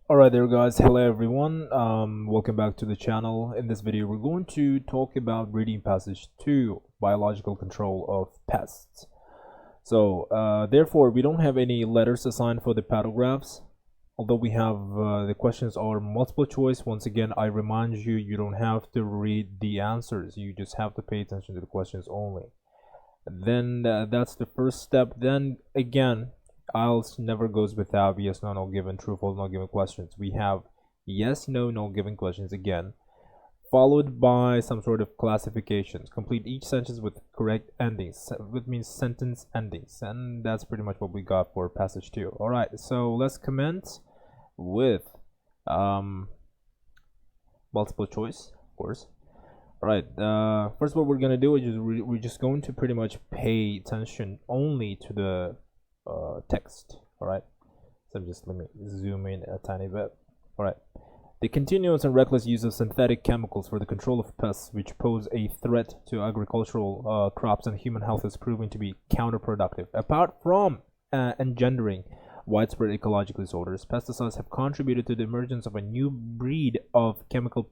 Alright there guys, hello everyone, welcome back to the channel. In this video we're going to talk about reading passage 2, biological control of pests. So therefore we don't have any letters assigned for the paragraphs, although we have the questions are multiple choice. Once again, I remind you, you don't have to read the answers, you just have to pay attention to the questions only. Then that's the first step. Then again, IELTS never goes without yes, no, no given, true, false, no given questions. We have yes, no, no given questions again, followed by some sort of classifications. Complete each sentence with correct endings, which means sentence endings, and that's pretty much what we got for passage 2. All right, so let's commence with multiple choice, of course. All right, first what we're gonna do is we're just going to pretty much pay attention only to the text. All right, so just let me zoom in a tiny bit. All right, the continuous and reckless use of synthetic chemicals for the control of pests which pose a threat to agricultural crops and human health is proving to be counterproductive. Apart from engendering widespread ecological disorders, pesticides have contributed to the emergence of a new breed of chemical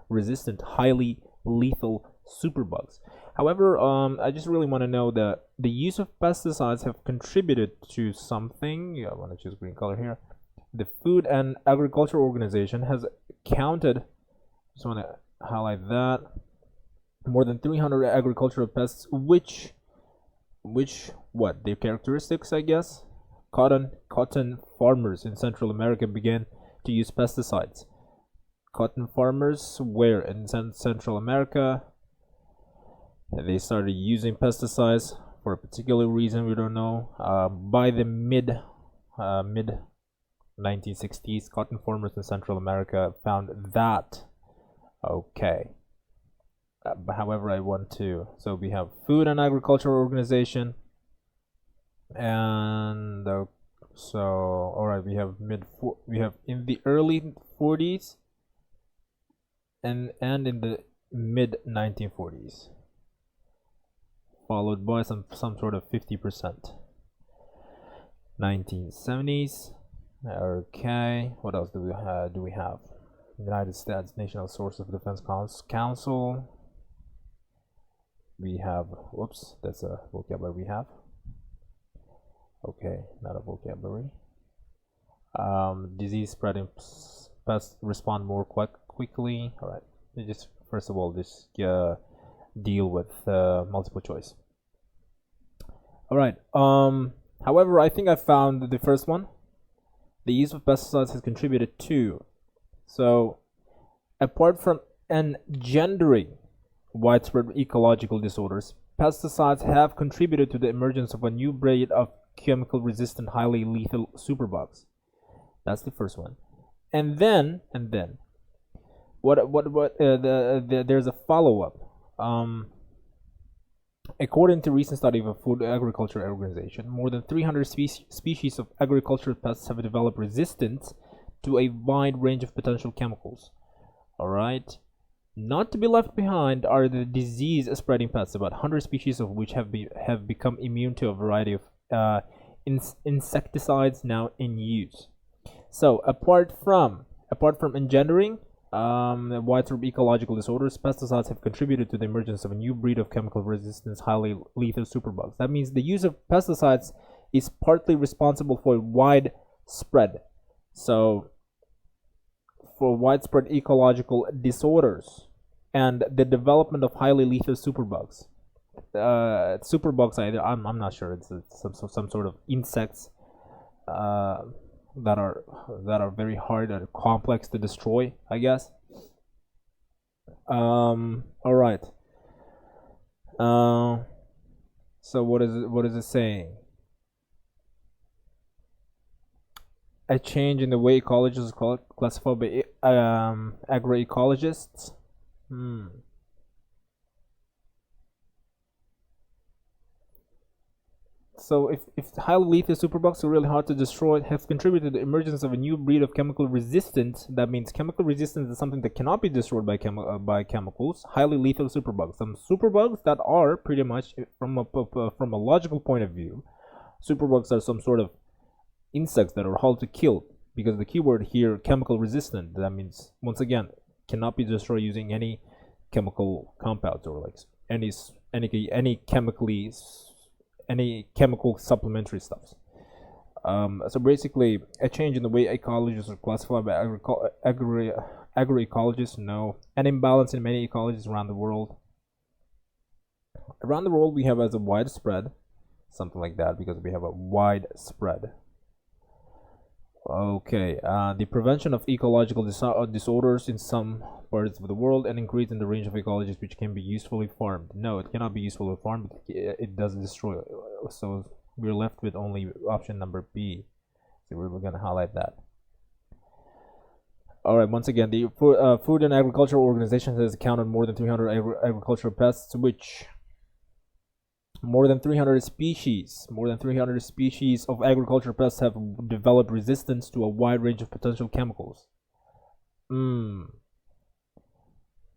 resistant, highly lethal superbugs. However, I just really want to know that the use of pesticides have contributed to something. Yeah, I want to choose green color here. The Food and Agriculture Organization has counted, just want to highlight that, more than 300 agricultural pests, which what their characteristics, I guess. Cotton farmers in Central America began to use pesticides. Cotton farmers where in Central America they started using pesticides for a particular reason we don't know. By the mid 1960s, cotton farmers in Central America found that okay. However, I want to. So we have Food and Agriculture Organization, and so all right, we have in the early 40s and in the mid 1940s, followed by some sort of 50%. 1970s. Okay, what else do we have? United States National Source of Defense Council. We have, whoops, that's a vocabulary we have. Okay, not a vocabulary. Disease spreading pests respond more quickly. All right, you just first of all just deal with multiple choice. All right. However, I think I found the first one. The use of pesticides has contributed to. So, apart from engendering widespread ecological disorders, pesticides have contributed to the emergence of a new breed of chemical resistant, highly lethal superbugs. That's the first one. And then there's a follow-up. According to a recent study of a Food Agriculture Organization, more than 300 species of agricultural pests have developed resistance to a wide range of potential chemicals. Alright? Not to be left behind are the disease-spreading pests, about 100 species of which have become immune to a variety of insecticides now in use. So, apart from engendering widespread ecological disorders, pesticides have contributed to the emergence of a new breed of chemical resistance, highly lethal superbugs. That means the use of pesticides is partly responsible for widespread. So, for widespread ecological disorders and the development of highly lethal superbugs. Superbugs, I'm not sure. It's some sort of insects that are very hard and complex to destroy, I guess. All right. So what is it saying? A change in the way ecologists classified by agroecologists. So if highly lethal superbugs are really hard to destroy, it has contributed to the emergence of a new breed of chemical resistance. That means chemical resistance is something that cannot be destroyed by chemicals. Highly lethal superbugs. Some superbugs that are pretty much, from a logical point of view, superbugs are some sort of insects that are hard to kill because the keyword here, chemical resistant, that means, once again, cannot be destroyed using any chemical compounds or like any chemical supplementary stuffs. So basically, a change in the way ecologists are classified by agroecologists. No, an imbalance in many ecologies around the world. Around the world, we have as a widespread, something like that, because we have a widespread. Okay, the prevention of ecological disorders in some parts of the world, and increase in the range of ecologies which can be usefully farmed. No, it cannot be usefully farmed. It does destroy. So we're left with only option number B. So we're going to highlight that. All right. Once again, the Food and Agriculture Organization has counted more than 300 agricultural pests, which more than 300 species of agricultural pests have developed resistance to a wide range of potential chemicals.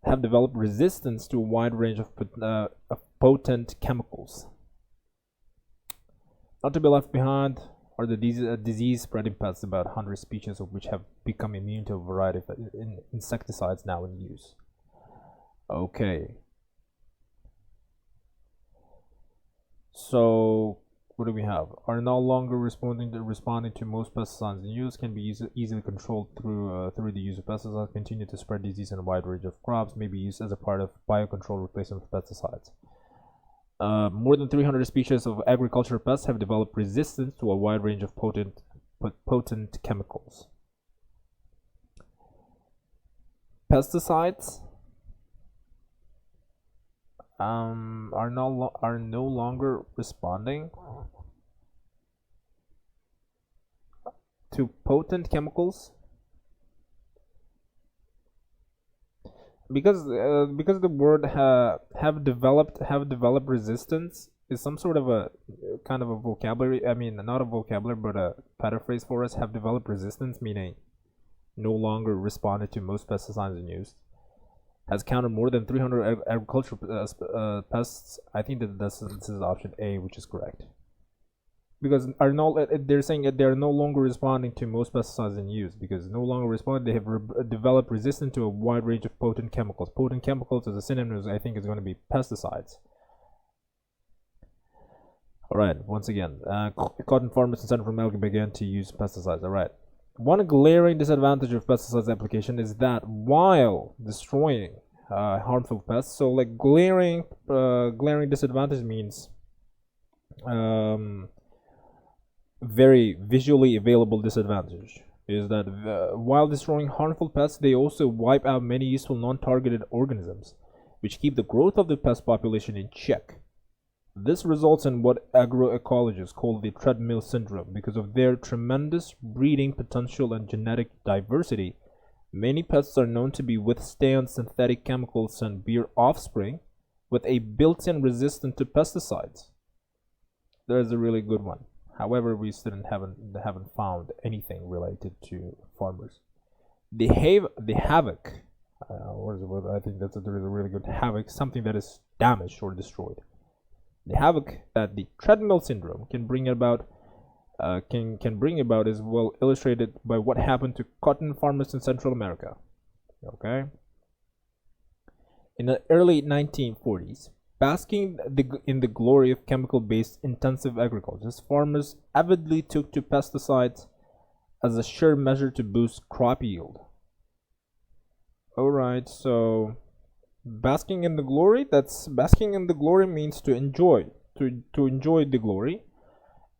Have developed resistance to a wide range of potent chemicals. Not to be left behind are the disease-spreading pests, about 100 species of which have become immune to a variety of insecticides now in use. Okay. So what do we have? Are no longer responding to most pesticides in use, can be easily controlled through the use of pesticides, continue to spread disease in a wide range of crops, may be used as a part of biocontrol replacement of pesticides. More than 300 species of agricultural pests have developed resistance to a wide range of potent chemicals. Pesticides are no longer responding to potent chemicals because the word have developed resistance is some sort of a kind of a vocabulary. I mean, not a vocabulary, but a paraphrase for us. Have developed resistance, meaning no longer responded to most pesticides in use. Has counted more than 300 agricultural pests. I think that this is option A, which is correct. Because they're saying that they're no longer responding to most pesticides in use. Because no longer responding, they have developed resistance to a wide range of potent chemicals. Potent chemicals as a synonym, I think, is going to be pesticides. All right. Once again, cotton farmers in Central America began to use pesticides. All right. One glaring disadvantage of pesticides application is that while destroying harmful pests, so like glaring disadvantage means very visually available disadvantage is that while destroying harmful pests, they also wipe out many useful non-targeted organisms, which keep the growth of the pest population in check. This results in what agroecologists call the treadmill syndrome. Because of their tremendous breeding potential and genetic diversity, many pests are known to withstand synthetic chemicals and bear offspring with a built-in resistance to pesticides. There's a really good one. However, we still haven't found anything related to farmers. The havoc. What is the word? I think that's a really good havoc. Something that is damaged or destroyed. The havoc that the treadmill syndrome can bring about is well illustrated by what happened to cotton farmers in Central America. Okay. In the early 1940s, basking in the glory of chemical-based intensive agriculture, farmers avidly took to pesticides as a sure measure to boost crop yield. Alright, so basking in the glory means to enjoy the glory,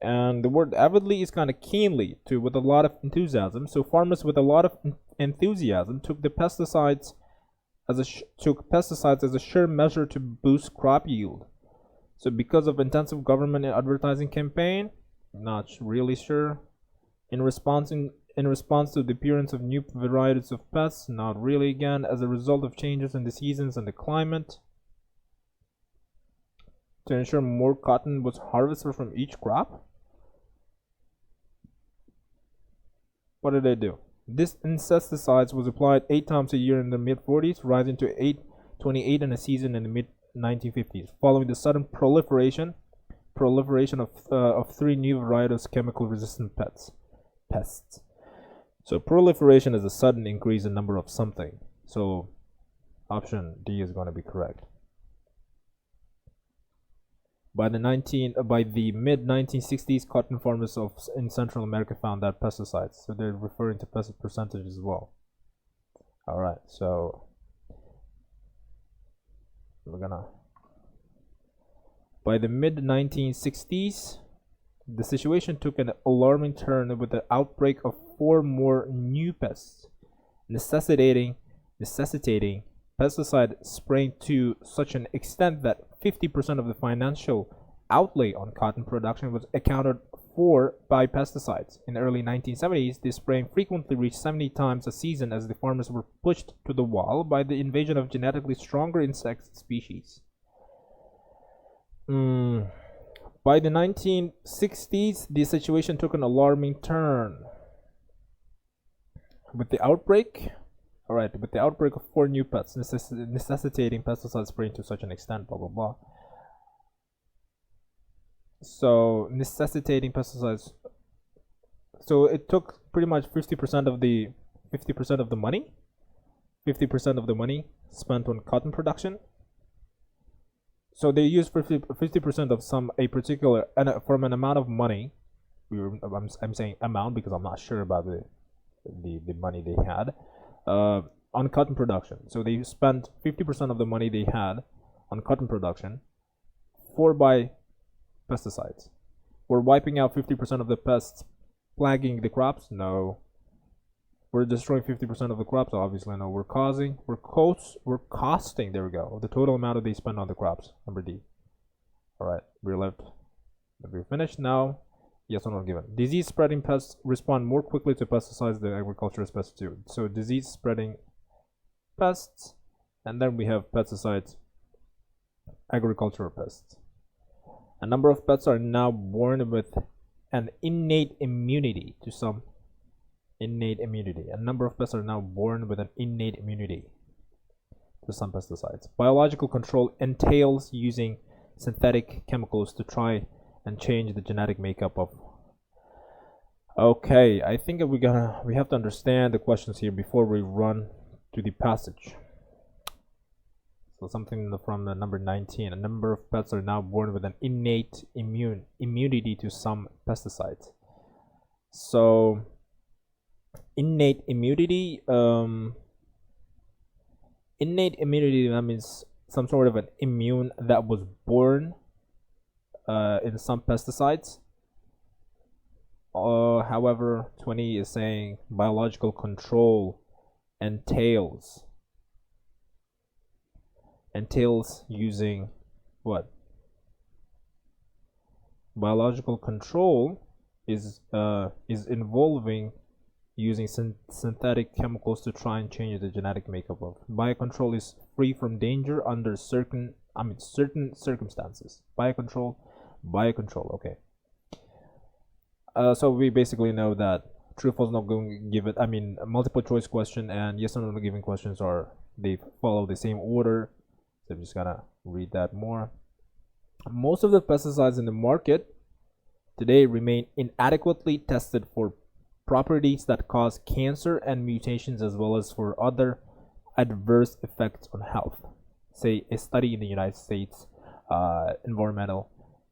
and the word avidly is kind of keenly, with a lot of enthusiasm. So farmers with a lot of enthusiasm took pesticides as a sure measure to boost crop yield. So because of intensive government and advertising campaign, not really sure. In response to the appearance of new varieties of pests, not really again. As a result of changes in the seasons and the climate, to ensure more cotton was harvested from each crop. What did they do? This insecticides was applied 8 times a year in the mid-40s, rising to 28 in a season in the mid-1950s, following the sudden proliferation of 3 new varieties of chemical-resistant pests. So proliferation is a sudden increase in number of something. So option D is going to be correct. By the mid 1960s, cotton farmers in Central America found that pesticides. So they're referring to pesticide percentages as well. All right, so we're gonna. By the mid 1960s, the situation took an alarming turn with the outbreak of 4 more new pests, necessitating pesticide spraying to such an extent that 50% of the financial outlay on cotton production was accounted for by pesticides. In the early 1970s, the spraying frequently reached 70 times a season as the farmers were pushed to the wall by the invasion of genetically stronger insect species. By the 1960s, the situation took an alarming turn. With the outbreak of 4 new pests, necessitating pesticide spraying to such an extent, blah blah blah. So necessitating pesticides. So it took pretty much 50% of the money, 50% of the money spent on cotton production. So they used 50% of a particular from an amount of money. I'm saying amount because I'm not sure about the money they had on cotton production. So they spent 50% of the money they had on cotton production by pesticides. We're wiping out 50% of the pests plaguing the crops? No. We're destroying 50% of the crops? Obviously no. We're costing, there we go, the total amount they spend on the crops. Number D. Alright, we're left. We're finished now. Yes or no given. Disease spreading pests respond more quickly to pesticides than agricultural pests do. So disease spreading pests, and then we have pesticides, agricultural pests. A number of pests are now born with an innate immunity to some A number of pests are now born with an innate immunity to some pesticides. Biological control entails using synthetic chemicals to try and change the genetic makeup of. Okay, I think we have to understand the questions here before we run to the passage. So something from the number 19. A number of pests are now born with an innate immunity to some pesticides. So innate immunity, that means some sort of an immune that was born in some pesticides. However, 20 is saying biological control entails using what? Biological control is involving using synthetic chemicals to try and change the genetic makeup of. Biocontrol is free from danger under certain circumstances. Biocontrol, okay. So we basically know that true false not going to give it. Multiple choice question and yes or no given questions they follow the same order. So I'm just gonna read that more. Most of the pesticides in the market today remain inadequately tested for properties that cause cancer and mutations, as well as for other adverse effects on health. Say a study in the United States environmental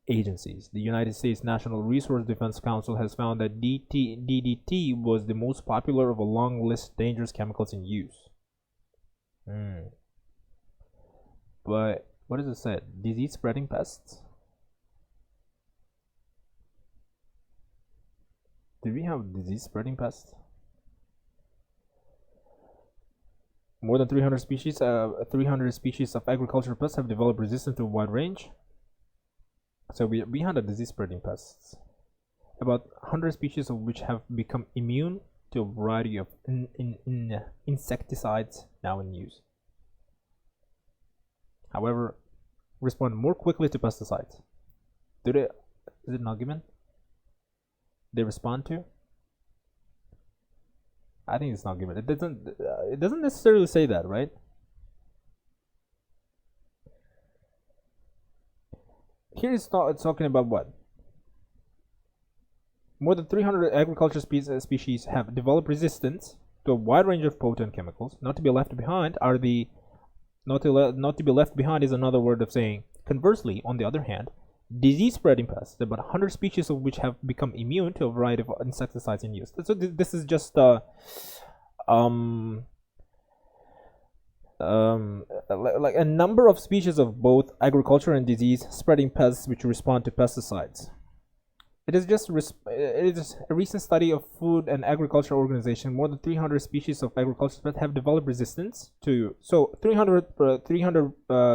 agencies. The United States National Resource Defense Council has found that DDT was the most popular of a long list of dangerous chemicals in use. But what does it say? Disease spreading pests? Do we have disease spreading pests? More than 300 species of agricultural pests have developed resistance to a wide range. So we had a disease spreading pests. About 100 species of which have become immune to a variety of insecticides now in use. However, respond more quickly to pesticides. Is it an argument? They respond to? I think it's not given. It doesn't necessarily say that, right? Here it's talking about what? more than 300 agriculture species have developed resistance to a wide range of potent chemicals. Not to be left behind are the not to be left behind is another word of saying. Conversely, on the other hand, disease-spreading pests, about 100 species of which have become immune to a variety of insecticides in use. So this is just like a number of species of both agriculture and disease-spreading pests which respond to pesticides. It is a recent study of Food and Agriculture Organization. More than 300 species of agriculture pests have developed resistance to 300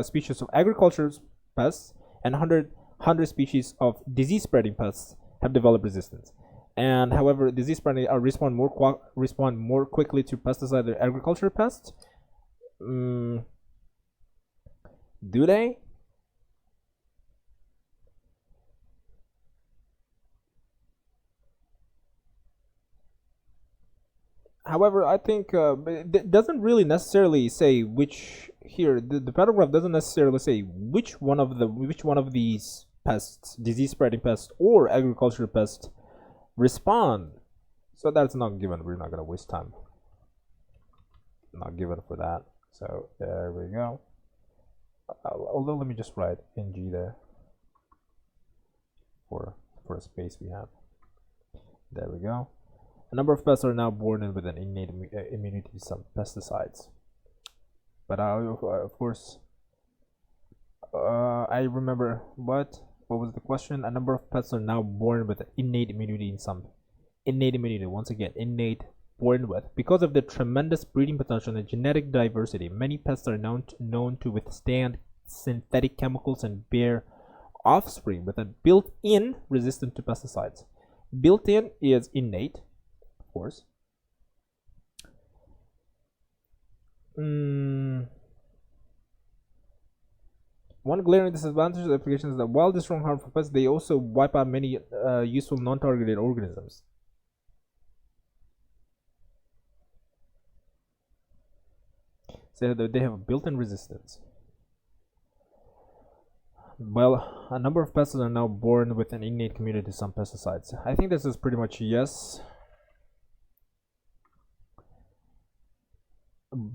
species of agriculture pests and 100 species of disease-spreading pests have developed resistance. And however, disease-spreading respond more quickly to pesticide than agriculture pests. Do they? However, I think it doesn't really necessarily say which here. The paragraph doesn't necessarily say which one of these pests, disease-spreading pests or agricultural pests, respond. So that's not given. We're not gonna waste time. Not given for that. So there we go. Although let me just write ng there for a space we have. There we go. A number of pests are now born in with an innate immunity to some pesticides. But of course, I remember what was the question? A number of pests are now born with an innate immunity in some. Innate immunity, once again, innate, born with. Because of the tremendous breeding potential and genetic diversity, many pests are known to withstand synthetic chemicals and bear offspring with a built-in resistance to pesticides. Built-in is innate. Course. One glaring disadvantage of the application is that while destroying harmful pests, they also wipe out many useful non-targeted organisms. So they have a built-in resistance. Well, a number of pests are now born with an innate immunity to some pesticides. I think this is pretty much yes.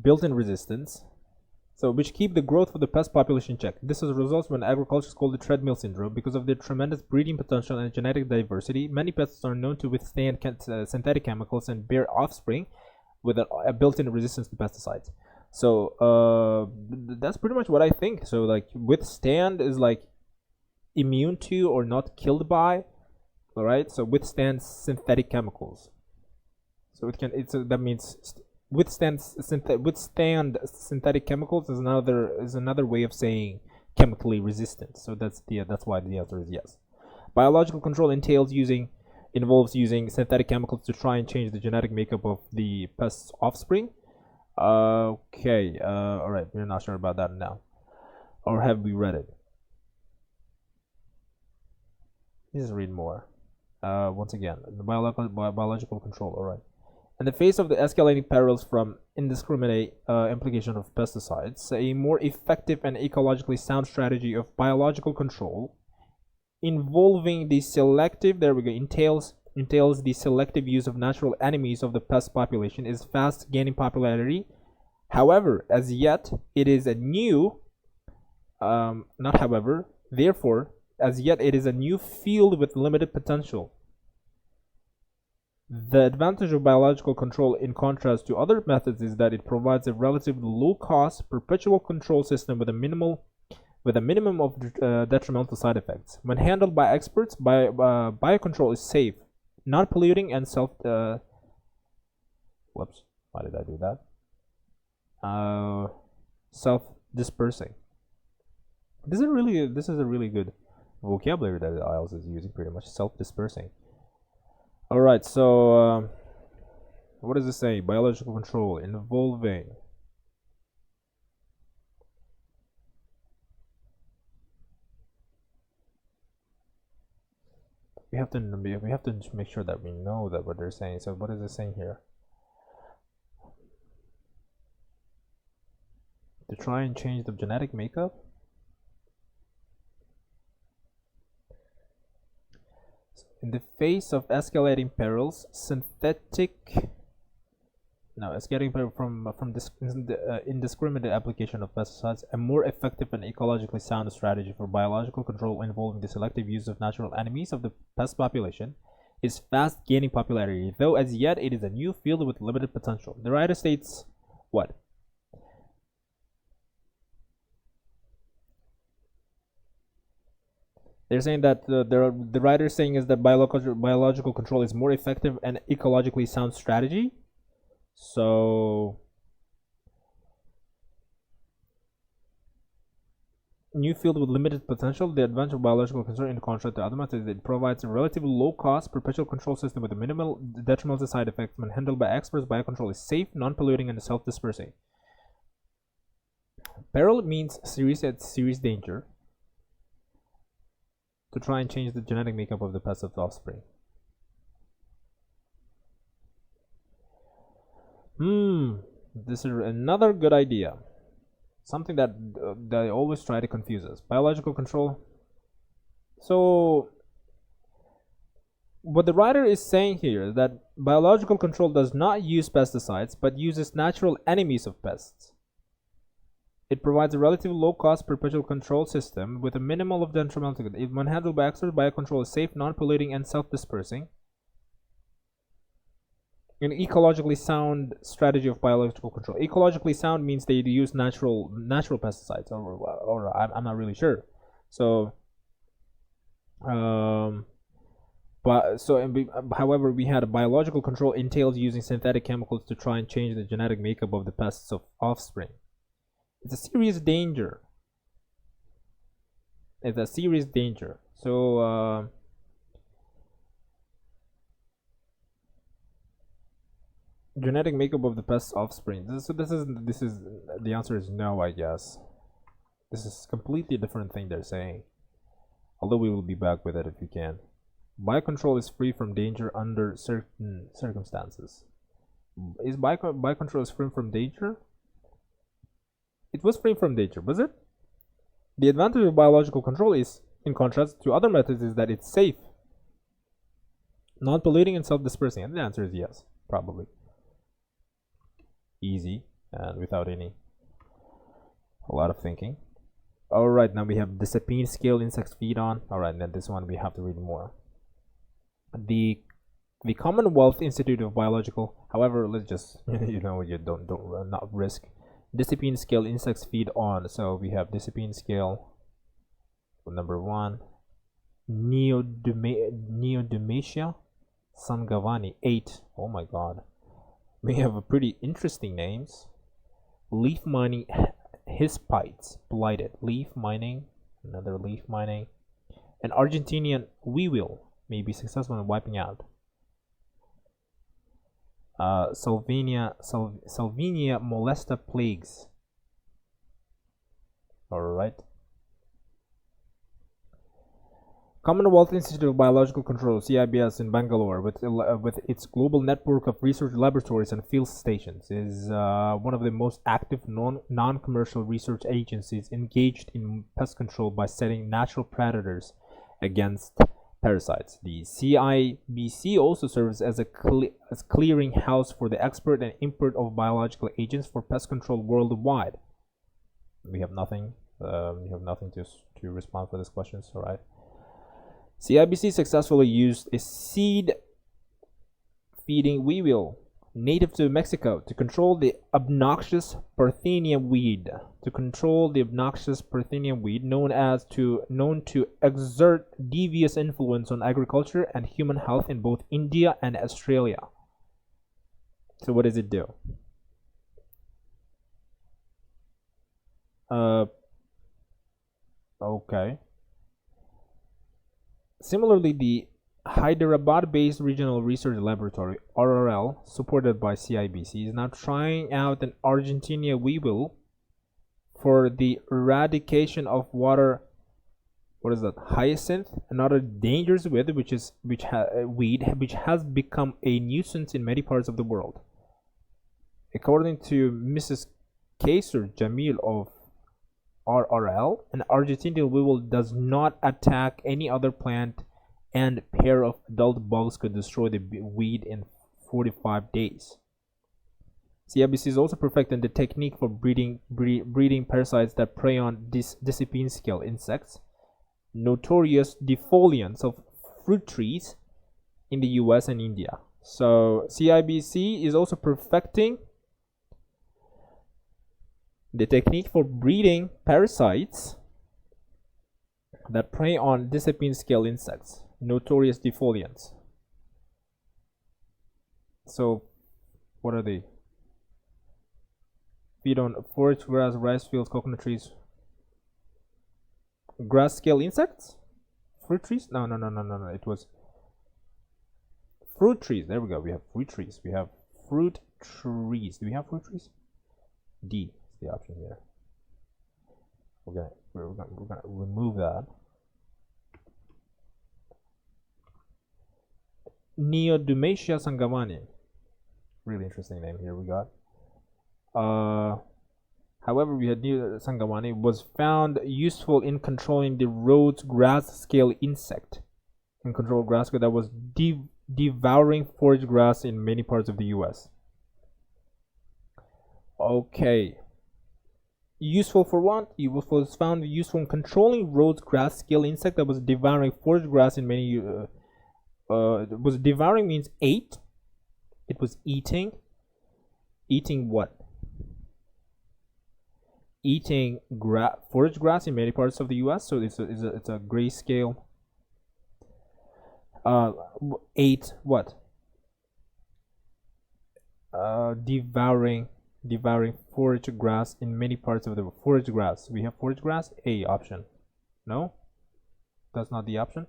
Built-in resistance, so which keep the growth of the pest population in check. This results when agriculture is called the treadmill syndrome. Because of their tremendous breeding potential and genetic diversity, many pests are known to withstand synthetic chemicals and bear offspring with a built-in resistance to pesticides. So that's pretty much what I think. So like withstand is like immune to or not killed by. All right, so withstand synthetic chemicals. So that means withstand synthetic chemicals is another way of saying chemically resistant. So that's why the answer is yes. Biological control involves using synthetic chemicals to try and change the genetic makeup of the pest's offspring. Okay, all right, we're not sure about that now, or have we read it? Let's read more. Once again, the biological control. All right. In the face of the escalating perils from indiscriminate application of pesticides, a more effective and ecologically sound strategy of biological control involving the selective entails the selective use of natural enemies of the pest population is fast gaining popularity. However, as yet it is a new as yet it is a new field with limited potential. The advantage of biological control, in contrast to other methods, is that it provides a relatively low-cost, perpetual control system with a minimum of detrimental side effects. When handled by experts, biocontrol is safe, non-polluting, and whoops, why did I do that? Self-dispersing. This is a really good vocabulary that IELTS is using. Pretty much self-dispersing. All right, so what does it say? Biological control involving we have to make sure that we know that what they're saying. So what is it saying here? To try and change the genetic makeup. In the face of escalating perils, indiscriminate application of pesticides, a more effective and ecologically sound strategy for biological control involving the selective use of natural enemies of the pest population is fast gaining popularity, though as yet it is a new field with limited potential. The writer states what? They're saying that the writer is saying is that biological control is more effective and ecologically sound strategy. So new field with limited potential. The advantage of biological control in contrast to other methods, it provides a relatively low-cost perpetual control system with a minimal detrimental side effects. When handled by experts, biocontrol is safe, non-polluting, and self-dispersing. Peril means serious danger. To try and change the genetic makeup of the pest of the offspring. This is another good idea. Something that they always try to confuse us. Biological control. So, what the writer is saying here is that biological control does not use pesticides, but uses natural enemies of pests. It provides a relatively low-cost perpetual control system with a minimal of detrimental. When handled by experts, biocontrol is safe, non-polluting, and self-dispersing. An ecologically sound strategy of biological control. Ecologically sound means they use natural pesticides, or I'm not really sure. So, however, we had a biological control entails using synthetic chemicals to try and change the genetic makeup of the pests of offspring. It's a serious danger. It's a serious danger. So, genetic makeup of the pest's offspring. This is the answer is no, I guess. This is completely different thing they're saying. Although we will be back with it if we can. Biocontrol is free from danger under certain circumstances. Is biocontrol is free from danger? It was free from danger, was it? The advantage of biological control is, in contrast to other methods, is that it's safe, non-polluting, and self-dispersing. And the answer is yes, probably. Easy and without a lot of thinking. Alright, now we have discipline scale insects feed on. Alright, then this one we have to read more. The Commonwealth Institute of Biological, however, let's just you don't not risk. Discipline scale insects feed on. So we have discipline scale number 1, Neodymacia sangavani 8. Oh my god, we have a pretty interesting names. Leaf mining hispites blighted. Leaf mining, another leaf mining. An Argentinian weevil may be successful in wiping out. Salvinia molesta plagues. Alright. Commonwealth Institute of Biological Control, CIBS, in Bangalore, with its global network of research laboratories and field stations, is one of the most active non-commercial research agencies engaged in pest control by setting natural predators against parasites. The CIBC also serves as a clearing house for the export and import of biological agents for pest control worldwide. We have nothing. We have nothing to respond for these questions. All right. CIBC successfully used a seed-feeding weevil native to Mexico to control the obnoxious Parthenia weed. Known to exert devious influence on agriculture and human health in both India and Australia. So what does it do? Okay. Similarly, the Hyderabad-based Regional Research Laboratory, RRL, supported by CIBC, is now trying out an Argentina weevil for the eradication of water. What is that? Hyacinth, another dangerous weed, which has become a nuisance in many parts of the world. According to Mrs. Kaser Jamil of RRL, an Argentinian weevil does not attack any other plant and a pair of adult bugs could destroy the weed in 45 days. CIBC is also perfecting the technique for breeding parasites that prey on discipline scale insects, notorious defoliants of fruit trees in the US and India. So CIBC is also perfecting the technique for breeding parasites that prey on discipline scale insects, notorious defoliants. So what are they? Feed on forage grass, rice fields, coconut trees. Grass scale insects? Fruit trees? No. It was fruit trees. There we go. We have fruit trees. We have fruit trees. Do we have fruit trees? D is the option here. We're gonna remove that. Neodumacia sangamani. Really interesting name here we got. However, we had sangamani was found useful in controlling the Rhodes grass scale insect. In control grass that was devouring forage grass in many parts of the US. Okay. Useful for what? It was found useful in controlling Rhodes grass scale insect that was devouring forage grass in many. Was devouring means ate. It was eating. Eating what? Eating forage grass in many parts of the U.S. So it's a grayscale. Ate what? Devouring forage grass in many parts of the forage grass. We have forage grass. A option. No, that's not the option.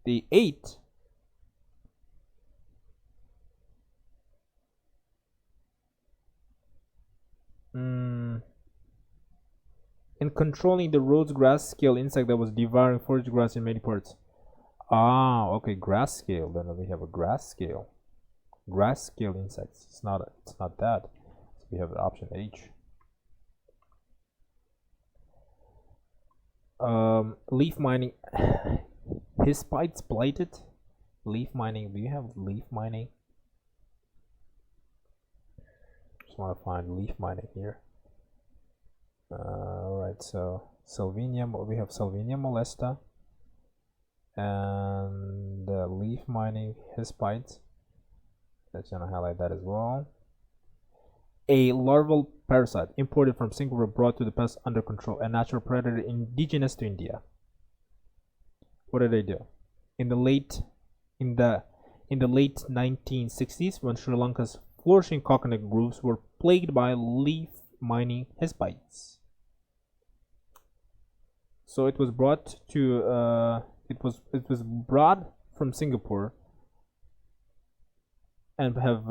They ate. In controlling the Rhodes grass scale insect that was devouring forage grass in many parts. Ah, okay, grass scale. Then we have a grass scale. Grass scale insects. It's not that. So we have option H. Leaf mining. Hispites blighted. Leaf mining. Do you have leaf mining? Just want to find leaf mining here. Alright, so Salvinia, we have Salvinia molesta and leaf mining hispites. Let's gonna highlight that as well. A larval parasite imported from Singapore brought to the pest under control, a natural predator indigenous to India. What did they do? In the late 1960s, when Sri Lanka's flourishing coconut groves were plagued by leaf mining hispites. So it was brought to it was brought from Singapore and have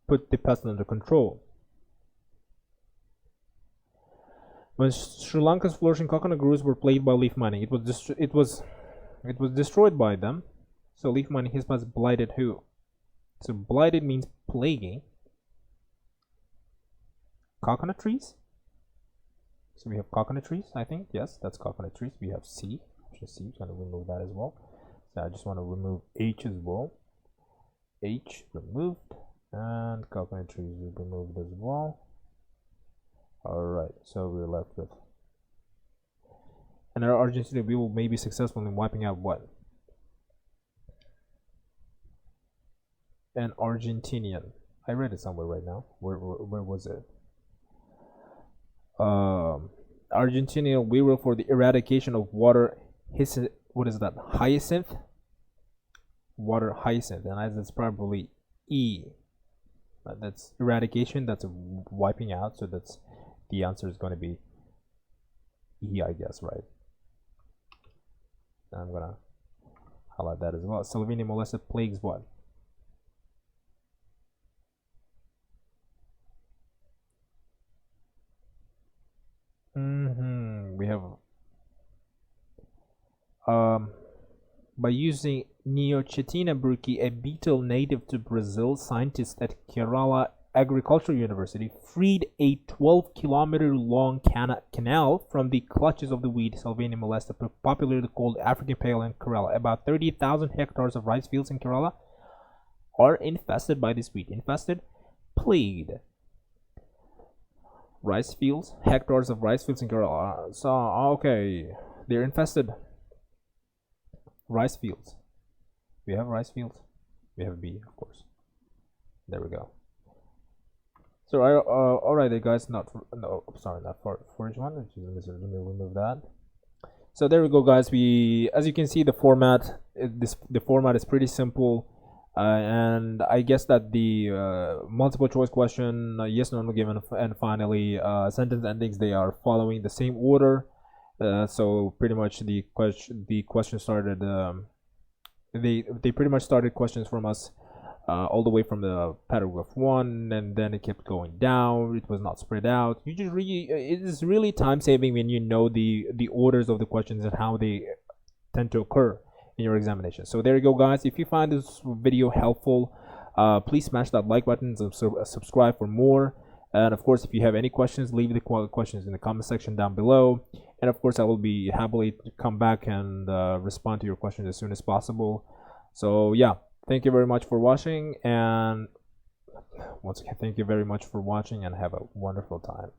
put the pest under control. When Sri Lanka's flourishing coconut groves were plagued by leaf mining, it was destroyed by them. So leaf mining hispites blighted who? So blighted means plaguing coconut trees. So we have coconut trees, I think. Yes, that's coconut trees. We have C. Option C. I'm going to remove that as well. So I just want to remove H as well. H removed. And coconut trees is removed as well. Alright, so we're left with. And our Argentina, we will maybe successful in wiping out what? An Argentinian. I read it somewhere right now. Where was it? Argentinian weevil for the eradication of water what is that? Hyacinth? Water hyacinth, and that's probably E. That's eradication, that's wiping out, so that's the answer is going to be E, I guess, right? I'm gonna highlight that as well. Salvinia molesta plagues what? We have by using Neochatina burki, a beetle native to Brazil, scientists at Kerala Agricultural University freed a 12-kilometer long canal from the clutches of the weed Sylvania molesta, popularly called African Pale in Kerala. About 30,000 hectares of rice fields in Kerala are infested by this weed. Infested, plagued. Rice fields, hectares of rice fields in Kerala. So, okay, they're infested. Rice fields. We have rice fields. We have B, of course. There we go. So, all right, guys. Not for forage one. Let me remove that. So there we go, guys. As you can see, the format is pretty simple, and I guess that the multiple choice question, yes, no, no given, and finally sentence endings, they are following the same order. So pretty much the question started. They pretty much started questions from us. All the way from the paragraph 1, and then it kept going down. It was not spread out. It is really time saving when you know the orders of the questions and how they tend to occur in your examination. So there you go, guys. If you find this video helpful, please smash that like button and subscribe for more. And of course, if you have any questions, leave the questions in the comment section down below. And of course, I will be happily to come back and respond to your questions as soon as possible. So yeah. Thank you very much for watching, and once again, thank you very much for watching, and have a wonderful time.